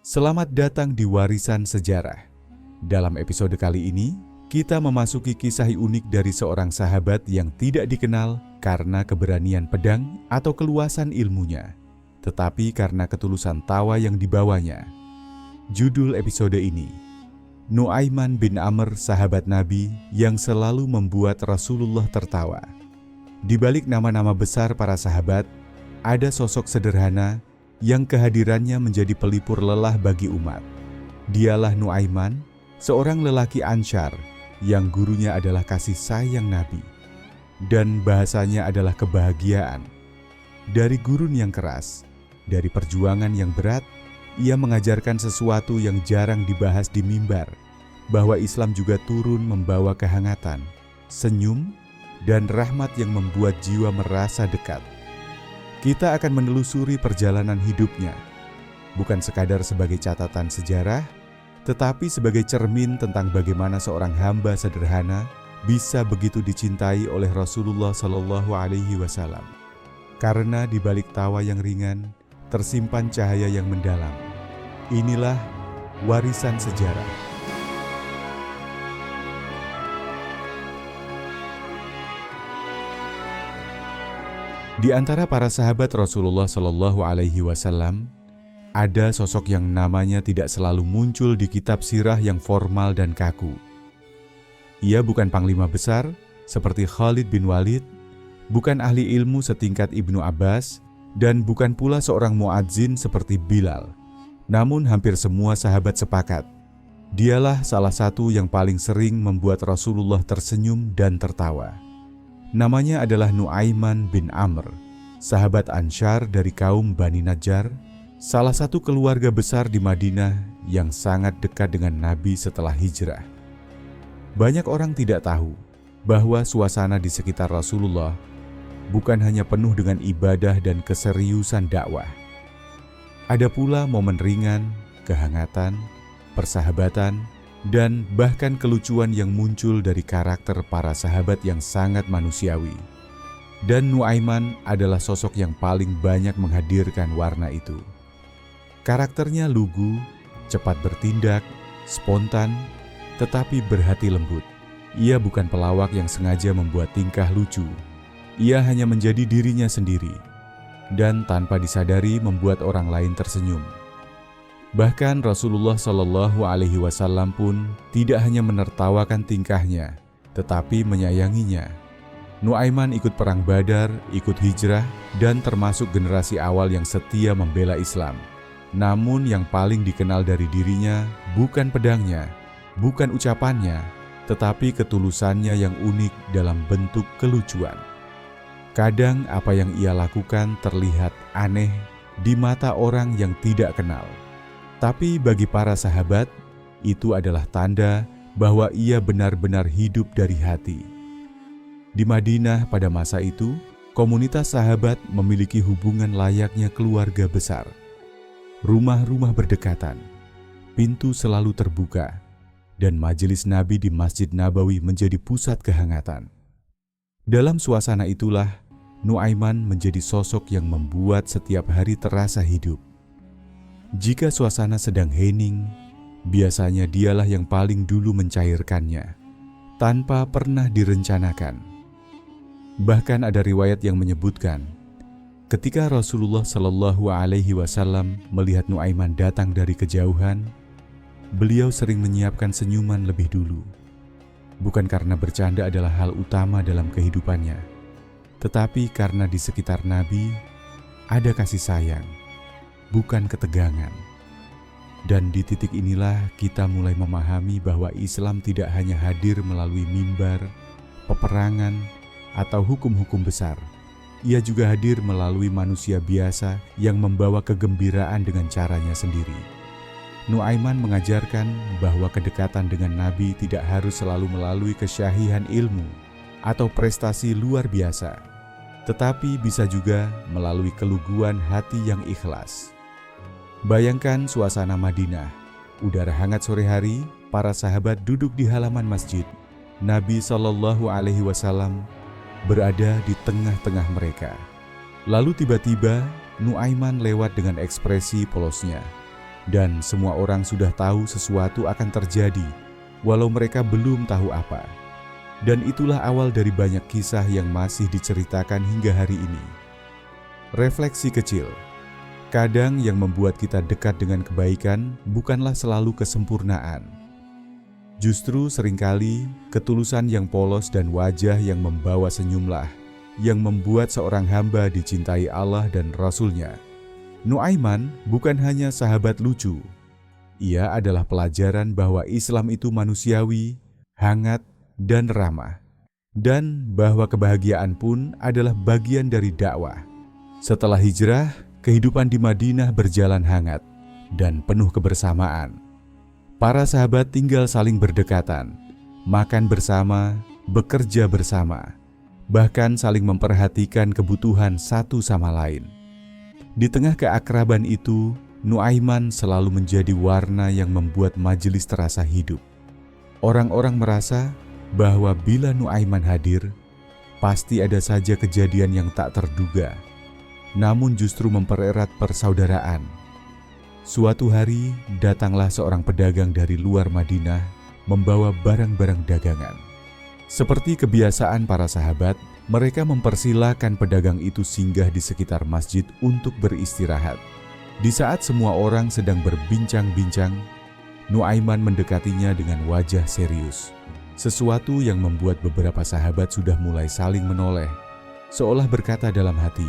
Selamat datang di Warisan Sejarah. Dalam episode kali ini, kita memasuki kisah unik dari seorang sahabat yang tidak dikenal karena keberanian pedang atau keluasan ilmunya, tetapi karena ketulusan tawa yang dibawanya. Judul episode ini, Nu'aiman bin Amr, sahabat Nabi yang selalu membuat Rasulullah tertawa. Di balik nama-nama besar para sahabat, ada sosok sederhana yang kehadirannya menjadi pelipur lelah bagi umat. Dialah Nu'aiman, seorang lelaki Ansyar yang gurunya adalah kasih sayang Nabi, dan bahasanya adalah kebahagiaan. Dari gurun yang keras, dari perjuangan yang berat, ia mengajarkan sesuatu yang jarang dibahas di mimbar, bahwa Islam juga turun membawa kehangatan, senyum, dan rahmat yang membuat jiwa merasa dekat. Kita akan menelusuri perjalanan hidupnya, bukan sekadar sebagai catatan sejarah, tetapi sebagai cermin tentang bagaimana seorang hamba sederhana bisa begitu dicintai oleh Rasulullah SAW. Karena di balik tawa yang ringan, tersimpan cahaya yang mendalam. Inilah Warisan Sejarah. Di antara para sahabat Rasulullah SAW, ada sosok yang namanya tidak selalu muncul di kitab sirah yang formal dan kaku. Ia bukan panglima besar seperti Khalid bin Walid, bukan ahli ilmu setingkat Ibnu Abbas, dan bukan pula seorang muadzin seperti Bilal. Namun hampir semua sahabat sepakat, dialah salah satu yang paling sering membuat Rasulullah tersenyum dan tertawa. Namanya adalah Nu'aiman bin Amr, sahabat Ansyar dari kaum Bani Najjar, salah satu keluarga besar di Madinah yang sangat dekat dengan Nabi setelah hijrah. Banyak orang tidak tahu bahwa suasana di sekitar Rasulullah bukan hanya penuh dengan ibadah dan keseriusan dakwah. Ada pula momen ringan, kehangatan, persahabatan, dan bahkan kelucuan yang muncul dari karakter para sahabat yang sangat manusiawi. Dan Nu'aiman adalah sosok yang paling banyak menghadirkan warna itu. Karakternya lugu, cepat bertindak, spontan, tetapi berhati lembut. Ia bukan pelawak yang sengaja membuat tingkah lucu. Ia hanya menjadi dirinya sendiri, dan tanpa disadari membuat orang lain tersenyum. Bahkan Rasulullah SAW pun tidak hanya menertawakan tingkahnya, tetapi menyayanginya. Nu'aiman ikut perang Badar, ikut hijrah, dan termasuk generasi awal yang setia membela Islam. Namun yang paling dikenal dari dirinya bukan pedangnya, bukan ucapannya, tetapi ketulusannya yang unik dalam bentuk kelucuan. Kadang apa yang ia lakukan terlihat aneh di mata orang yang tidak kenal. Tapi bagi para sahabat, itu adalah tanda bahwa ia benar-benar hidup dari hati. Di Madinah pada masa itu, komunitas sahabat memiliki hubungan layaknya keluarga besar. Rumah-rumah berdekatan, pintu selalu terbuka, dan majelis Nabi di Masjid Nabawi menjadi pusat kehangatan. Dalam suasana itulah, Nu'aiman menjadi sosok yang membuat setiap hari terasa hidup. Jika suasana sedang hening, biasanya dialah yang paling dulu mencairkannya, tanpa pernah direncanakan. Bahkan ada riwayat yang menyebutkan, ketika Rasulullah SAW melihat Nu'aiman datang dari kejauhan, beliau sering menyiapkan senyuman lebih dulu. Bukan karena bercanda adalah hal utama dalam kehidupannya, tetapi karena di sekitar Nabi ada kasih sayang, bukan ketegangan. Dan di titik inilah kita mulai memahami bahwa Islam tidak hanya hadir melalui mimbar, peperangan, atau hukum-hukum besar. Ia juga hadir melalui manusia biasa yang membawa kegembiraan dengan caranya sendiri. Nu'aiman mengajarkan bahwa kedekatan dengan Nabi tidak harus selalu melalui kesyahihan ilmu atau prestasi luar biasa, tetapi bisa juga melalui keluguan hati yang ikhlas. Bayangkan suasana Madinah, udara hangat sore hari, para sahabat duduk di halaman masjid. Nabi SAW berada di tengah-tengah mereka. Lalu tiba-tiba Nu'aiman lewat dengan ekspresi polosnya. dan semua orang sudah tahu sesuatu akan terjadi, walau mereka belum tahu apa. Dan itulah awal dari banyak kisah yang masih diceritakan hingga hari ini. Refleksi kecil. Kadang yang membuat kita dekat dengan kebaikan bukanlah selalu kesempurnaan. Justru seringkali ketulusan yang polos dan wajah yang membawa senyumlah yang membuat seorang hamba dicintai Allah dan Rasul-Nya. Nuaiman bukan hanya sahabat lucu. Ia adalah pelajaran bahwa Islam itu manusiawi, hangat, dan ramah. Dan bahwa kebahagiaan pun adalah bagian dari dakwah. Setelah hijrah, kehidupan di Madinah berjalan hangat dan penuh kebersamaan. Para sahabat tinggal saling berdekatan, makan bersama, bekerja bersama, bahkan saling memperhatikan kebutuhan satu sama lain. Di tengah keakraban itu, Nuaiman selalu menjadi warna yang membuat majelis terasa hidup. Orang-orang merasa bahwa bila Nuaiman hadir, pasti ada saja kejadian yang tak terduga, namun justru mempererat persaudaraan. Suatu hari, datanglah seorang pedagang dari luar Madinah membawa barang-barang dagangan. Seperti kebiasaan para sahabat, mereka mempersilahkan pedagang itu singgah di sekitar masjid untuk beristirahat. Di saat semua orang sedang berbincang-bincang, Nuaiman mendekatinya dengan wajah serius. Sesuatu yang membuat beberapa sahabat sudah mulai saling menoleh, seolah berkata dalam hati,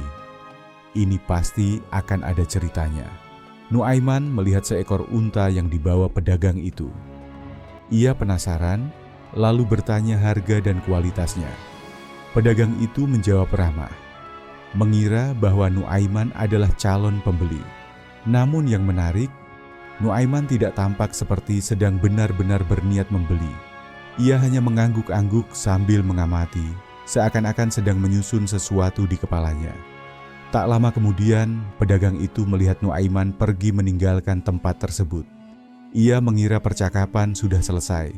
"Ini pasti akan ada ceritanya." Nuaiman melihat seekor unta yang dibawa pedagang itu. Ia penasaran, lalu bertanya harga dan kualitasnya. Pedagang itu menjawab ramah, mengira bahwa Nuaiman adalah calon pembeli. Namun yang menarik, Nuaiman tidak tampak seperti sedang benar-benar berniat membeli. Ia hanya mengangguk-angguk sambil mengamati, seakan-akan sedang menyusun sesuatu di kepalanya. Tak lama kemudian, pedagang itu melihat Nuaiman pergi meninggalkan tempat tersebut. Ia mengira percakapan sudah selesai.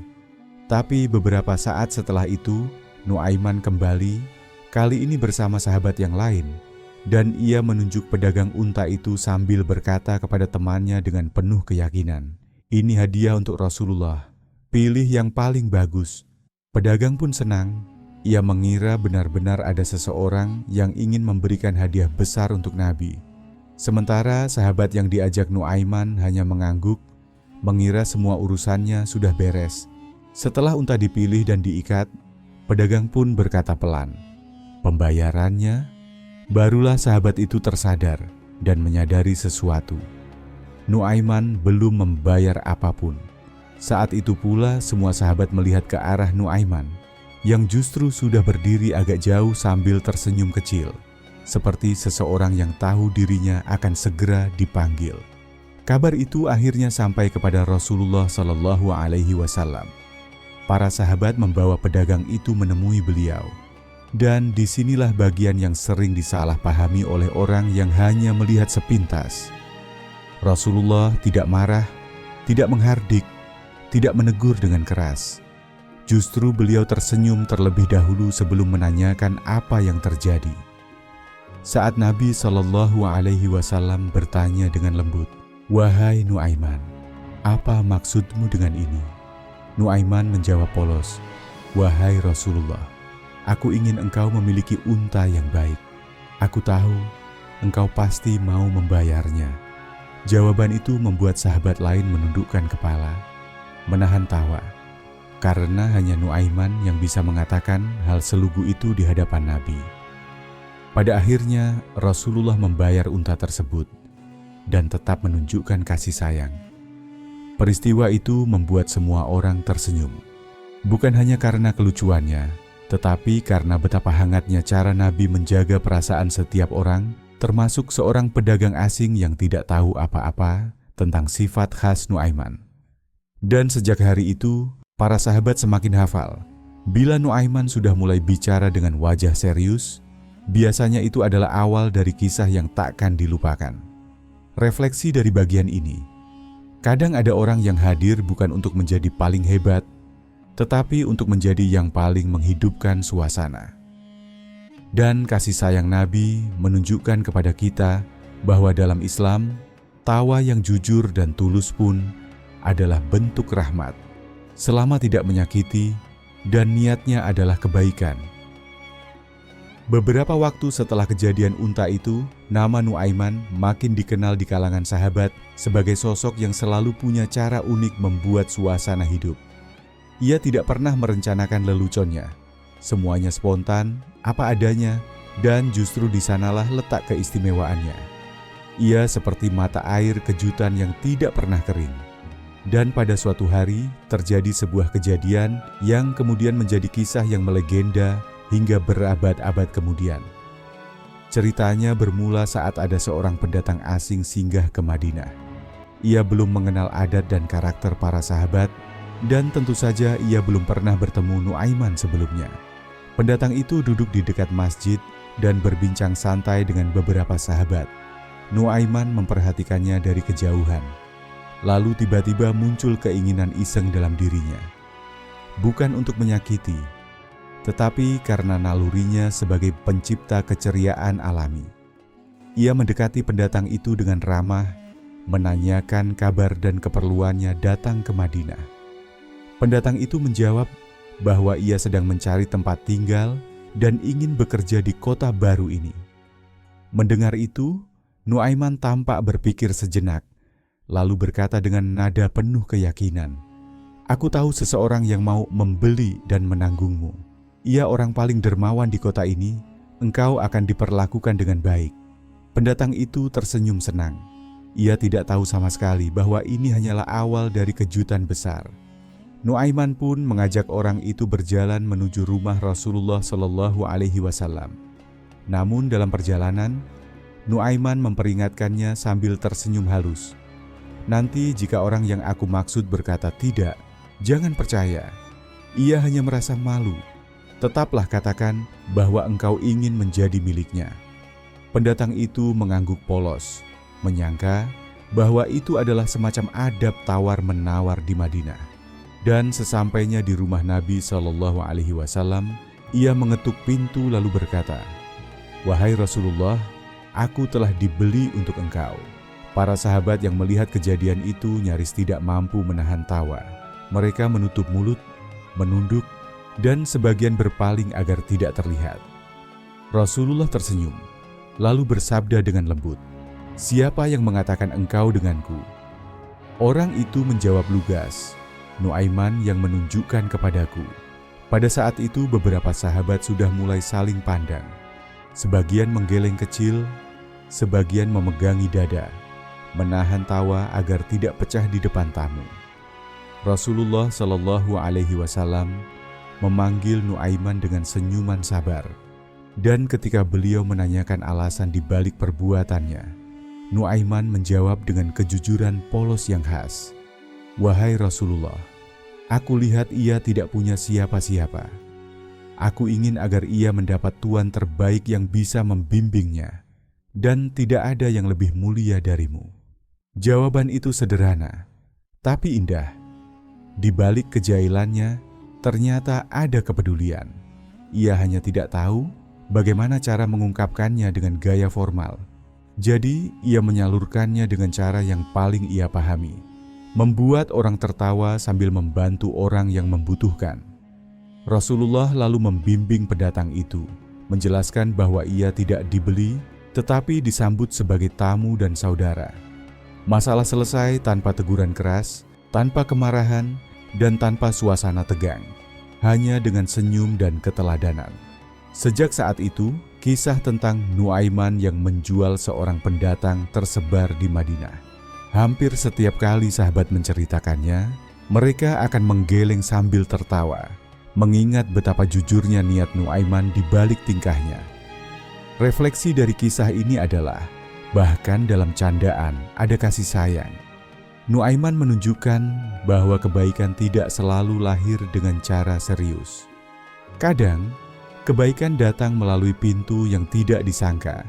Tapi beberapa saat setelah itu, Nuaiman kembali, kali ini bersama sahabat yang lain, dan ia menunjuk pedagang unta itu sambil berkata kepada temannya dengan penuh keyakinan, "Ini hadiah untuk Rasulullah, pilih yang paling bagus." Pedagang pun senang. Ia mengira benar-benar ada seseorang yang ingin memberikan hadiah besar untuk Nabi. Sementara sahabat yang diajak Nuaiman hanya mengangguk, mengira semua urusannya sudah beres. Setelah unta dipilih dan diikat, pedagang pun berkata pelan, "Pembayarannya?" Barulah sahabat itu tersadar dan menyadari sesuatu. Nuaiman belum membayar apapun. Saat itu pula semua sahabat melihat ke arah Nuaiman, yang justru sudah berdiri agak jauh sambil tersenyum kecil, seperti seseorang yang tahu dirinya akan segera dipanggil. Kabar itu akhirnya sampai kepada Rasulullah SAW. Para sahabat membawa pedagang itu menemui beliau. Dan disinilah bagian yang sering disalahpahami oleh orang yang hanya melihat sepintas. Rasulullah tidak marah, tidak menghardik, tidak menegur dengan keras. Justru beliau tersenyum terlebih dahulu sebelum menanyakan apa yang terjadi. Saat Nabi SAW bertanya dengan lembut, "Wahai Nuaiman, apa maksudmu dengan ini?" Nuaiman menjawab polos, "Wahai Rasulullah, aku ingin engkau memiliki unta yang baik. Aku tahu engkau pasti mau membayarnya." Jawaban itu membuat sahabat lain menundukkan kepala, menahan tawa. Karena hanya Nuaiman yang bisa mengatakan hal selugu itu di hadapan Nabi. Pada akhirnya Rasulullah membayar unta tersebut dan tetap menunjukkan kasih sayang. Peristiwa itu membuat semua orang tersenyum. Bukan hanya karena kelucuannya, tetapi karena betapa hangatnya cara Nabi menjaga perasaan setiap orang, termasuk seorang pedagang asing yang tidak tahu apa-apa tentang sifat khas Nuaiman. Dan sejak hari itu, para sahabat semakin hafal. Bila Nuaiman sudah mulai bicara dengan wajah serius, biasanya itu adalah awal dari kisah yang takkan dilupakan. Refleksi dari bagian ini, kadang ada orang yang hadir bukan untuk menjadi paling hebat, tetapi untuk menjadi yang paling menghidupkan suasana. Dan kasih sayang Nabi menunjukkan kepada kita bahwa dalam Islam, Tawa yang jujur dan tulus pun adalah bentuk rahmat, selama tidak menyakiti dan niatnya adalah kebaikan. Beberapa waktu setelah kejadian unta itu, nama Nuaiman makin dikenal di kalangan sahabat sebagai sosok yang selalu punya cara unik membuat suasana hidup. Ia tidak pernah merencanakan leluconnya. Semuanya spontan, apa adanya, dan justru di sanalah letak keistimewaannya. Ia seperti mata air kejutan yang tidak pernah kering. Dan pada suatu hari terjadi sebuah kejadian yang kemudian menjadi kisah yang melegenda hingga berabad-abad kemudian. Ceritanya bermula saat ada seorang pendatang asing singgah ke Madinah. Ia belum mengenal adat dan karakter para sahabat, dan tentu saja ia belum pernah bertemu Nuaiman sebelumnya. Pendatang itu duduk di dekat masjid dan berbincang santai dengan beberapa sahabat. Nuaiman memperhatikannya dari kejauhan. Lalu tiba-tiba muncul keinginan iseng dalam dirinya. Bukan untuk menyakiti, tetapi karena nalurinya sebagai pencipta keceriaan alami. Ia mendekati pendatang itu dengan ramah, menanyakan kabar dan keperluannya datang ke Madinah. Pendatang itu menjawab bahwa ia sedang mencari tempat tinggal dan ingin bekerja di kota baru ini. Mendengar itu, Nuaiman tampak berpikir sejenak, lalu berkata dengan nada penuh keyakinan, "Aku tahu seseorang yang mau membeli dan menanggungmu. Ia orang paling dermawan di kota ini, engkau akan diperlakukan dengan baik." Pendatang itu tersenyum senang. Ia tidak tahu sama sekali bahwa ini hanyalah awal dari kejutan besar. Nuaiman pun mengajak orang itu berjalan menuju rumah Rasulullah Shallallahu Alaihi Wasallam. Namun dalam perjalanan, Nuaiman memperingatkannya sambil tersenyum halus. "Nanti jika orang yang aku maksud berkata tidak, jangan percaya. Ia hanya merasa malu. Tetaplah katakan bahwa engkau ingin menjadi miliknya." Pendatang itu mengangguk polos, menyangka bahwa itu adalah semacam adab tawar-menawar di Madinah. Dan sesampainya di rumah Nabi Shallallahu Alaihi Wasallam, ia mengetuk pintu lalu berkata, "Wahai Rasulullah, aku telah dibeli untuk engkau." Para sahabat yang melihat kejadian itu nyaris tidak mampu menahan tawa. Mereka menutup mulut, menunduk, dan sebagian berpaling agar tidak terlihat. Rasulullah tersenyum, lalu bersabda dengan lembut, "Siapa yang mengatakan engkau denganku?" Orang itu menjawab lugas, "Nuaiman yang menunjukkan kepadaku." Pada saat itu beberapa sahabat sudah mulai saling pandang. Sebagian menggeleng kecil, sebagian memegangi dada, menahan tawa agar tidak pecah di depan tamu. Rasulullah Shallallahu Alaihi Wasallam memanggil Nuaiman dengan senyuman sabar, dan ketika beliau menanyakan alasan di balik perbuatannya, Nuaiman menjawab dengan kejujuran polos yang khas, "Wahai Rasulullah, aku lihat ia tidak punya siapa-siapa. Aku ingin agar ia mendapat tuan terbaik yang bisa membimbingnya, dan tidak ada yang lebih mulia darimu." Jawaban itu sederhana, tapi indah. Di balik kejailannya, ternyata ada kepedulian. Ia hanya tidak tahu bagaimana cara mengungkapkannya dengan gaya formal. Jadi, ia menyalurkannya dengan cara yang paling ia pahami, membuat orang tertawa sambil membantu orang yang membutuhkan. Rasulullah lalu membimbing pendatang itu, menjelaskan bahwa ia tidak dibeli, tetapi disambut sebagai tamu dan saudara. Masalah selesai tanpa teguran keras, tanpa kemarahan, dan tanpa suasana tegang, hanya dengan senyum dan keteladanan. Sejak saat itu, kisah tentang Nuaiman yang menjual seorang pendatang tersebar di Madinah. Hampir setiap kali sahabat menceritakannya, mereka akan menggeleng sambil tertawa, mengingat betapa jujurnya niat Nuaiman di balik tingkahnya. Refleksi dari kisah ini adalah, bahkan dalam candaan ada kasih sayang. Nuaiman menunjukkan bahwa kebaikan tidak selalu lahir dengan cara serius. Kadang, kebaikan datang melalui pintu yang tidak disangka.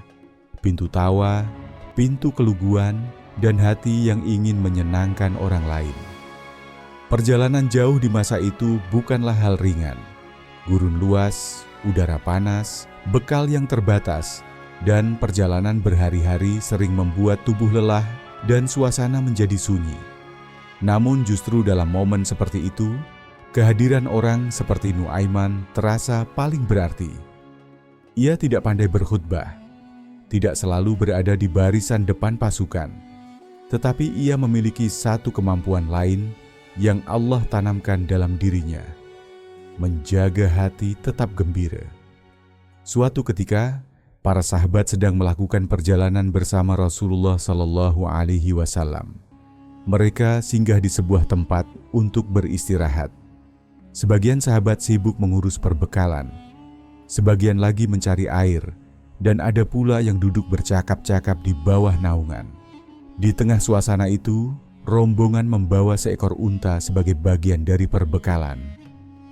Pintu tawa, pintu keluguan, dan hati yang ingin menyenangkan orang lain. Perjalanan jauh di masa itu bukanlah hal ringan. Gurun luas, udara panas, bekal yang terbatas, dan perjalanan berhari-hari sering membuat tubuh lelah dan suasana menjadi sunyi. Namun justru dalam momen seperti itu, kehadiran orang seperti Nuaiman terasa paling berarti. Ia tidak pandai berkhutbah, tidak selalu berada di barisan depan pasukan, tetapi ia memiliki satu kemampuan lain yang Allah tanamkan dalam dirinya, menjaga hati tetap gembira. Suatu ketika, para sahabat sedang melakukan perjalanan bersama Rasulullah Shallallahu Alaihi Wasallam. Mereka singgah di sebuah tempat untuk beristirahat. Sebagian sahabat sibuk mengurus perbekalan, sebagian lagi mencari air, dan ada pula yang duduk bercakap-cakap di bawah naungan. Di tengah suasana itu, rombongan membawa seekor unta sebagai bagian dari perbekalan.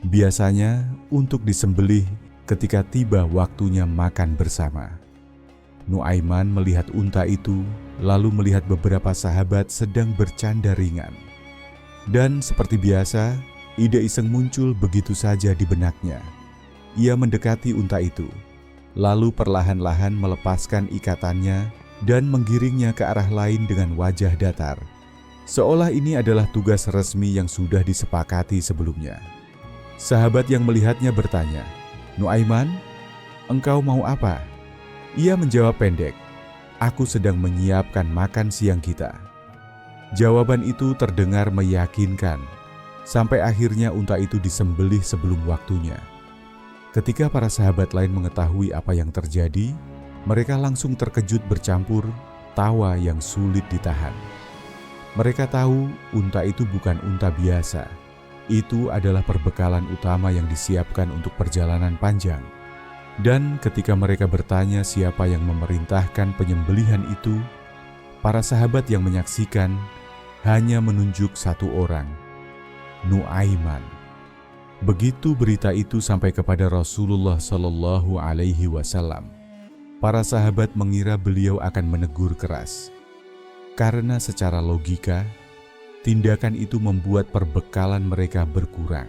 Biasanya untuk disembelih ketika tiba waktunya makan bersama. Nuaiman melihat unta itu, lalu melihat beberapa sahabat sedang bercanda ringan. Dan seperti biasa, ide iseng muncul begitu saja di benaknya. Ia mendekati unta itu, lalu perlahan-lahan melepaskan ikatannya dan menggiringnya ke arah lain dengan wajah datar, seolah ini adalah tugas resmi yang sudah disepakati sebelumnya. Sahabat yang melihatnya bertanya, "Nuaiman, engkau mau apa?" Ia menjawab pendek, "Aku sedang menyiapkan makan siang kita." Jawaban itu terdengar meyakinkan, sampai akhirnya unta itu disembelih sebelum waktunya. Ketika para sahabat lain mengetahui apa yang terjadi, mereka langsung terkejut bercampur tawa yang sulit ditahan. Mereka tahu unta itu bukan unta biasa. Itu adalah perbekalan utama yang disiapkan untuk perjalanan panjang. Dan ketika mereka bertanya siapa yang memerintahkan penyembelihan itu, para sahabat yang menyaksikan hanya menunjuk satu orang, Nuaiman. Begitu berita itu sampai kepada Rasulullah Shallallahu Alaihi Wasallam, para sahabat mengira beliau akan menegur keras. Karena secara logika, tindakan itu membuat perbekalan mereka berkurang.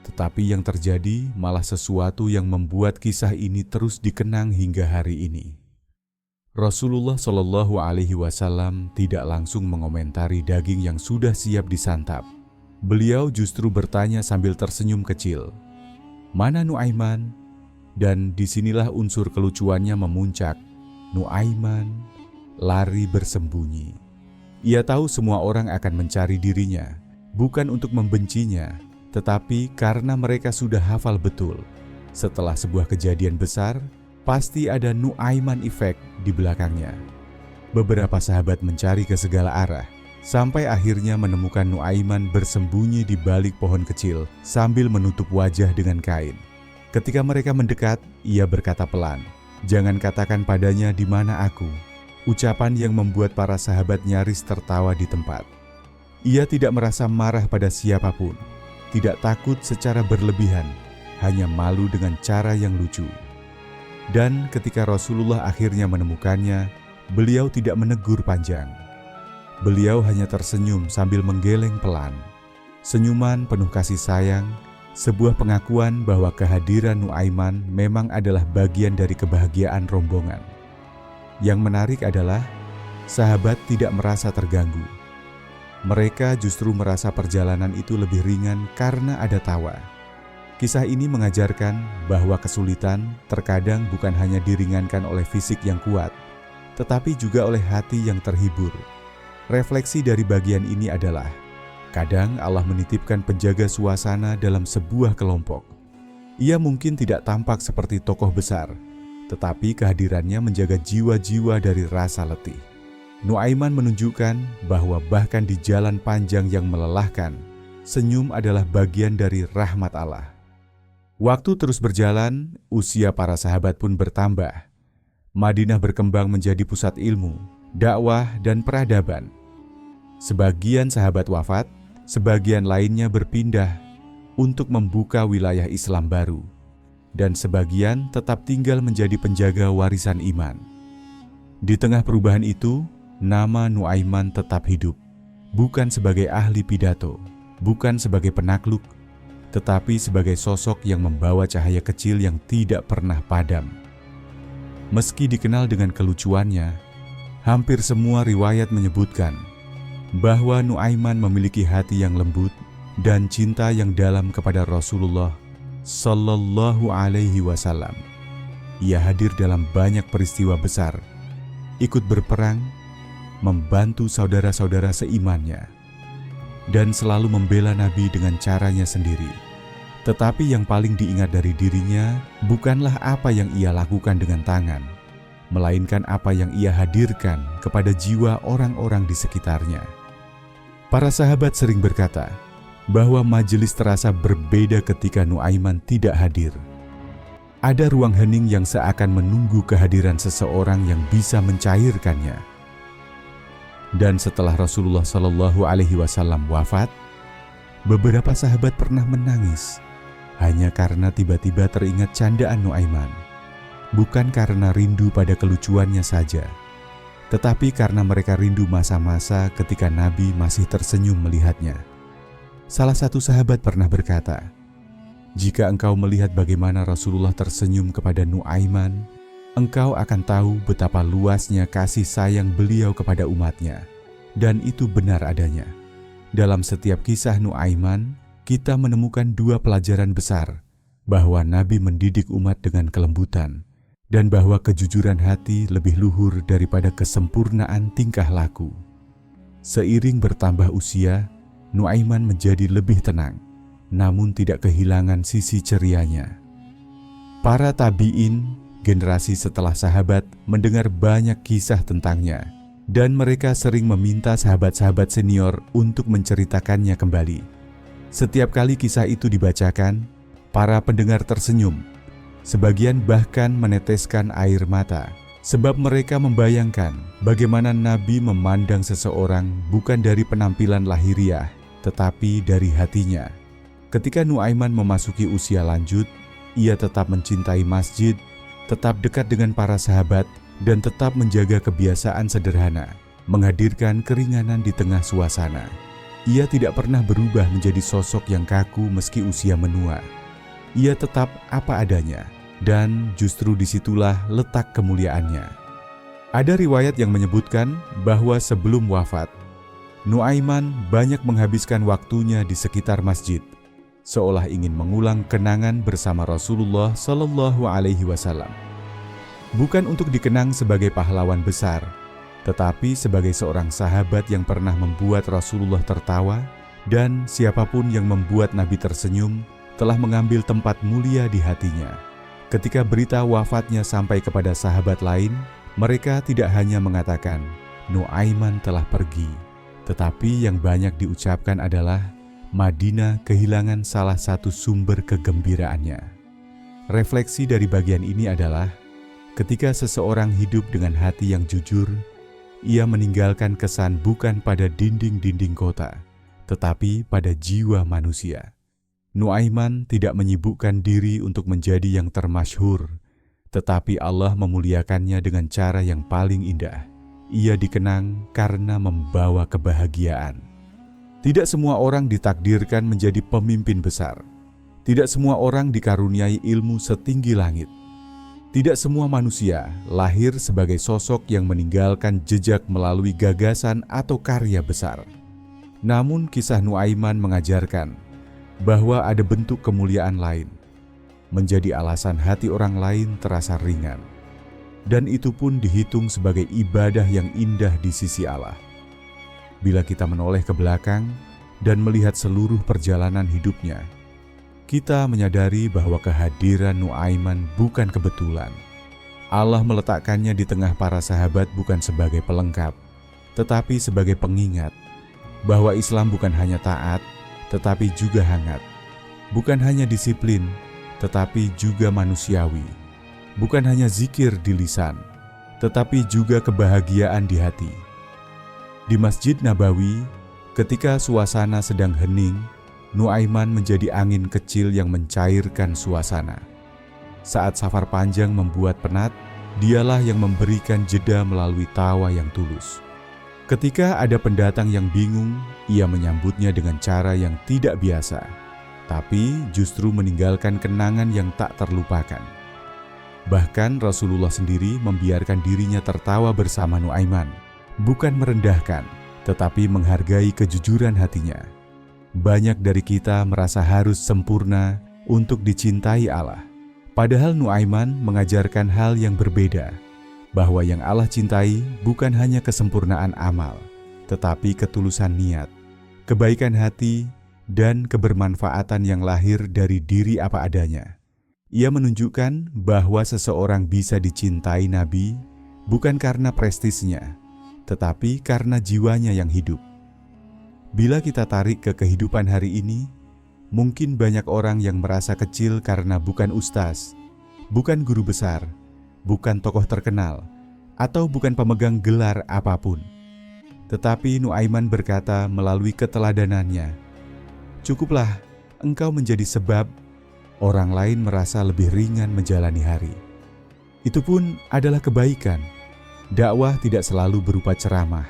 Tetapi yang terjadi malah sesuatu yang membuat kisah ini terus dikenang hingga hari ini. Rasulullah Shallallahu Alaihi Wasallam tidak langsung mengomentari daging yang sudah siap disantap. Beliau justru bertanya sambil tersenyum kecil, "Mana Nuaiman?" Dan disinilah unsur kelucuannya memuncak. Nuaiman lari bersembunyi. Ia tahu semua orang akan mencari dirinya, bukan untuk membencinya, tetapi karena mereka sudah hafal betul. Setelah sebuah kejadian besar, pasti ada Nuaiman effect di belakangnya. Beberapa sahabat mencari ke segala arah, sampai akhirnya menemukan Nuaiman bersembunyi di balik pohon kecil sambil menutup wajah dengan kain. Ketika mereka mendekat, ia berkata pelan, "Jangan katakan padanya di mana aku." Ucapan yang membuat para sahabat nyaris tertawa di tempat. Ia tidak merasa marah pada siapapun, tidak takut secara berlebihan, hanya malu dengan cara yang lucu. Dan ketika Rasulullah akhirnya menemukannya, beliau tidak menegur panjang. Beliau hanya tersenyum sambil menggeleng pelan. Senyuman penuh kasih sayang, sebuah pengakuan bahwa kehadiran Nuaiman memang adalah bagian dari kebahagiaan rombongan. Yang menarik adalah, sahabat tidak merasa terganggu. Mereka justru merasa perjalanan itu lebih ringan karena ada tawa. Kisah ini mengajarkan bahwa kesulitan terkadang bukan hanya diringankan oleh fisik yang kuat, tetapi juga oleh hati yang terhibur. Refleksi dari bagian ini adalah, kadang Allah menitipkan penjaga suasana dalam sebuah kelompok. Ia mungkin tidak tampak seperti tokoh besar, tetapi kehadirannya menjaga jiwa-jiwa dari rasa letih. Nuaiman menunjukkan bahwa bahkan di jalan panjang yang melelahkan, senyum adalah bagian dari rahmat Allah. Waktu terus berjalan, usia para sahabat pun bertambah. Madinah berkembang menjadi pusat ilmu, dakwah, dan peradaban. Sebagian sahabat wafat, sebagian lainnya berpindah untuk membuka wilayah Islam baru, dan sebagian tetap tinggal menjadi penjaga warisan iman. Di tengah perubahan itu, nama Nuaiman tetap hidup, bukan sebagai ahli pidato, bukan sebagai penakluk, tetapi sebagai sosok yang membawa cahaya kecil yang tidak pernah padam. Meski dikenal dengan kelucuannya, Hampir semua riwayat menyebutkan bahwa Nuaiman memiliki hati yang lembut dan cinta yang dalam kepada Rasulullah Sallallahu Alaihi Wasallam. Ia hadir dalam banyak peristiwa besar, ikut berperang, membantu saudara-saudara seimannya, dan selalu membela Nabi dengan caranya sendiri. Tetapi yang paling diingat dari dirinya bukanlah apa yang ia lakukan dengan tangan, melainkan apa yang ia hadirkan kepada jiwa orang-orang di sekitarnya. Para sahabat sering berkata bahwa majelis terasa berbeda ketika Nuaiman tidak hadir. Ada ruang hening yang seakan menunggu kehadiran seseorang yang bisa mencairkannya. Dan setelah Rasulullah Shallallahu Alaihi Wasallam wafat, beberapa sahabat pernah menangis hanya karena tiba-tiba teringat candaan Nuaiman. Bukan karena rindu pada kelucuannya saja, tetapi karena mereka rindu masa-masa ketika Nabi masih tersenyum melihatnya. Salah satu sahabat pernah berkata, "Jika engkau melihat bagaimana Rasulullah tersenyum kepada Nuaiman, engkau akan tahu betapa luasnya kasih sayang beliau kepada umatnya." Dan itu benar adanya. Dalam setiap kisah Nuaiman, kita menemukan dua pelajaran besar, bahwa Nabi mendidik umat dengan kelembutan, dan bahwa kejujuran hati lebih luhur daripada kesempurnaan tingkah laku. Seiring bertambah usia, Nuaiman menjadi lebih tenang, namun tidak kehilangan sisi cerianya. Para tabi'in, generasi setelah sahabat, mendengar banyak kisah tentangnya, dan mereka sering meminta sahabat-sahabat senior untuk menceritakannya kembali. Setiap kali kisah itu dibacakan, para pendengar tersenyum. Sebagian bahkan meneteskan air mata, sebab mereka membayangkan bagaimana Nabi memandang seseorang bukan dari penampilan lahiriah, tetapi dari hatinya. Ketika Nuaiman memasuki usia lanjut, ia tetap mencintai masjid, tetap dekat dengan para sahabat, dan tetap menjaga kebiasaan sederhana, menghadirkan keringanan di tengah suasana. Ia tidak pernah berubah menjadi sosok yang kaku meski usia menua. Ia tetap apa adanya, dan justru disitulah letak kemuliaannya. Ada riwayat yang menyebutkan bahwa sebelum wafat, Nuaiman banyak menghabiskan waktunya di sekitar masjid, seolah ingin mengulang kenangan bersama Rasulullah Shallallahu Alaihi Wasallam. Bukan untuk dikenang sebagai pahlawan besar, tetapi sebagai seorang sahabat yang pernah membuat Rasulullah tertawa, dan siapapun yang membuat Nabi tersenyum telah mengambil tempat mulia di hatinya. Ketika berita wafatnya sampai kepada sahabat lain, mereka tidak hanya mengatakan, "Nuaiman telah pergi," tetapi yang banyak diucapkan adalah, Madinah kehilangan salah satu sumber kegembiraannya. Refleksi dari bagian ini adalah, ketika seseorang hidup dengan hati yang jujur, ia meninggalkan kesan bukan pada dinding-dinding kota, tetapi pada jiwa manusia. Nuaiman tidak menyibukkan diri untuk menjadi yang termasyhur, tetapi Allah memuliakannya dengan cara yang paling indah. Ia dikenang karena membawa kebahagiaan. Tidak semua orang ditakdirkan menjadi pemimpin besar. Tidak semua orang dikaruniai ilmu setinggi langit. Tidak semua manusia lahir sebagai sosok yang meninggalkan jejak melalui gagasan atau karya besar. Namun kisah Nuaiman mengajarkan bahwa ada bentuk kemuliaan lain, menjadi alasan hati orang lain terasa ringan. Dan itu pun dihitung sebagai ibadah yang indah di sisi Allah. Bila kita menoleh ke belakang dan melihat seluruh perjalanan hidupnya, kita menyadari bahwa kehadiran Nuaiman bukan kebetulan. Allah meletakkannya di tengah para sahabat bukan sebagai pelengkap, tetapi sebagai pengingat bahwa Islam bukan hanya taat, tetapi juga hangat. Bukan hanya disiplin, tetapi juga manusiawi. Bukan hanya zikir di lisan, tetapi juga kebahagiaan di hati. Di Masjid Nabawi, ketika suasana sedang hening, Nuaiman menjadi angin kecil yang mencairkan suasana. Saat safar panjang membuat penat, dialah yang memberikan jeda melalui tawa yang tulus. Ketika ada pendatang yang bingung, ia menyambutnya dengan cara yang tidak biasa, tapi justru meninggalkan kenangan yang tak terlupakan. Bahkan Rasulullah sendiri membiarkan dirinya tertawa bersama Nuaiman, bukan merendahkan, tetapi menghargai kejujuran hatinya. Banyak dari kita merasa harus sempurna untuk dicintai Allah. Padahal Nuaiman mengajarkan hal yang berbeda, bahwa yang Allah cintai bukan hanya kesempurnaan amal, tetapi ketulusan niat, kebaikan hati, dan kebermanfaatan yang lahir dari diri apa adanya. Ia menunjukkan bahwa seseorang bisa dicintai Nabi bukan karena prestisnya, tetapi karena jiwanya yang hidup. Bila kita tarik ke kehidupan hari ini, mungkin banyak orang yang merasa kecil karena bukan ustaz, bukan guru besar, bukan tokoh terkenal, atau bukan pemegang gelar apapun. Tetapi Nuaiman berkata melalui keteladanannya, "Cukuplah engkau menjadi sebab orang lain merasa lebih ringan menjalani hari." Itu pun adalah kebaikan. Dakwah tidak selalu berupa ceramah.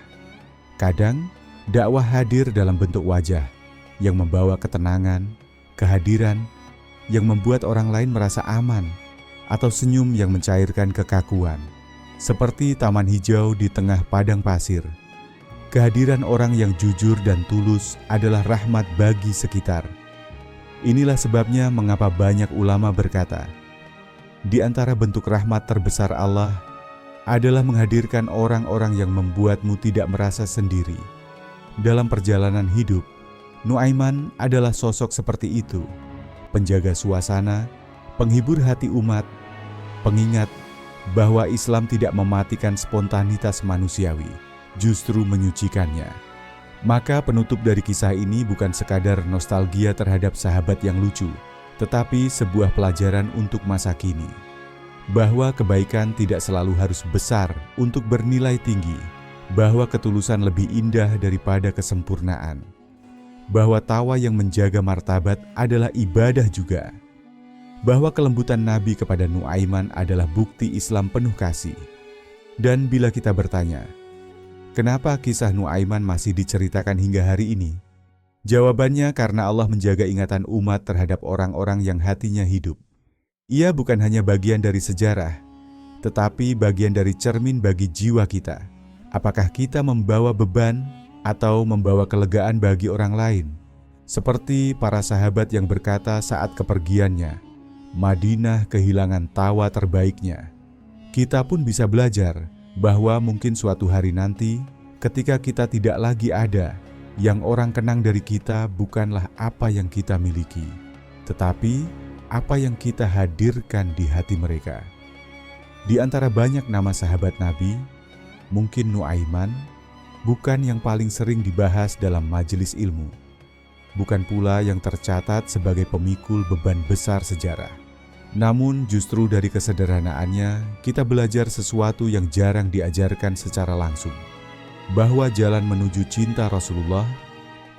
Kadang, dakwah hadir dalam bentuk wajah yang membawa ketenangan, kehadiran yang membuat orang lain merasa aman, atau senyum yang mencairkan kekakuan, seperti taman hijau di tengah padang pasir. Kehadiran orang yang jujur dan tulus adalah rahmat bagi sekitar. Inilah sebabnya mengapa banyak ulama berkata, di antara bentuk rahmat terbesar Allah adalah menghadirkan orang-orang yang membuatmu tidak merasa sendiri. Dalam perjalanan hidup, Nuaiman adalah sosok seperti itu, penjaga suasana, penghibur hati umat, pengingat bahwa Islam tidak mematikan spontanitas manusiawi, justru menyucikannya. Maka penutup dari kisah ini bukan sekadar nostalgia terhadap sahabat yang lucu, tetapi sebuah pelajaran untuk masa kini. Bahwa kebaikan tidak selalu harus besar untuk bernilai tinggi, bahwa ketulusan lebih indah daripada kesempurnaan, bahwa tawa yang menjaga martabat adalah ibadah juga, bahwa kelembutan Nabi kepada Nuaiman adalah bukti Islam penuh kasih. Dan bila kita bertanya, kenapa kisah Nuaiman masih diceritakan hingga hari ini? Jawabannya karena Allah menjaga ingatan umat terhadap orang-orang yang hatinya hidup. Ia bukan hanya bagian dari sejarah, tetapi bagian dari cermin bagi jiwa kita. Apakah kita membawa beban atau membawa kelegaan bagi orang lain? Seperti para sahabat yang berkata saat kepergiannya, Madinah kehilangan tawa terbaiknya. Kita pun bisa belajar bahwa mungkin suatu hari nanti, ketika kita tidak lagi ada, yang orang kenang dari kita bukanlah apa yang kita miliki, tetapi apa yang kita hadirkan di hati mereka. Di antara banyak nama sahabat Nabi, mungkin Nuaiman bukan yang paling sering dibahas dalam majelis ilmu, bukan pula yang tercatat sebagai pemikul beban besar sejarah. Namun justru dari kesederhanaannya, kita belajar sesuatu yang jarang diajarkan secara langsung, bahwa jalan menuju cinta Rasulullah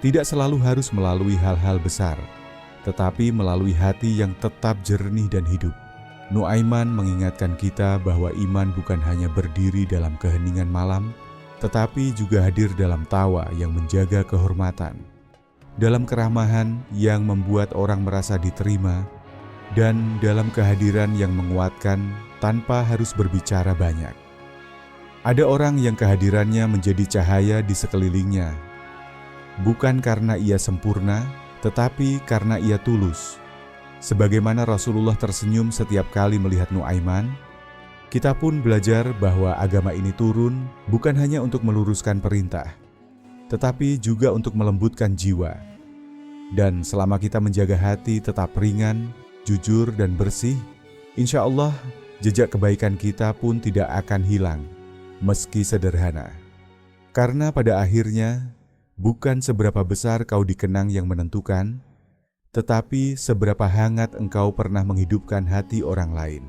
tidak selalu harus melalui hal-hal besar, tetapi melalui hati yang tetap jernih dan hidup. Nuaiman mengingatkan kita bahwa iman bukan hanya berdiri dalam keheningan malam, tetapi juga hadir dalam tawa yang menjaga kehormatan, dalam keramahan yang membuat orang merasa diterima, dan dalam kehadiran yang menguatkan tanpa harus berbicara banyak. Ada orang yang kehadirannya menjadi cahaya di sekelilingnya, bukan karena ia sempurna, tetapi karena ia tulus. Sebagaimana Rasulullah tersenyum setiap kali melihat Nuaiman, kita pun belajar bahwa agama ini turun bukan hanya untuk meluruskan perintah, tetapi juga untuk melembutkan jiwa. Dan selama kita menjaga hati tetap ringan, jujur, dan bersih, insya Allah jejak kebaikan kita pun tidak akan hilang, meski sederhana. Karena pada akhirnya, bukan seberapa besar kau dikenang yang menentukan, tetapi seberapa hangat engkau pernah menghidupkan hati orang lain.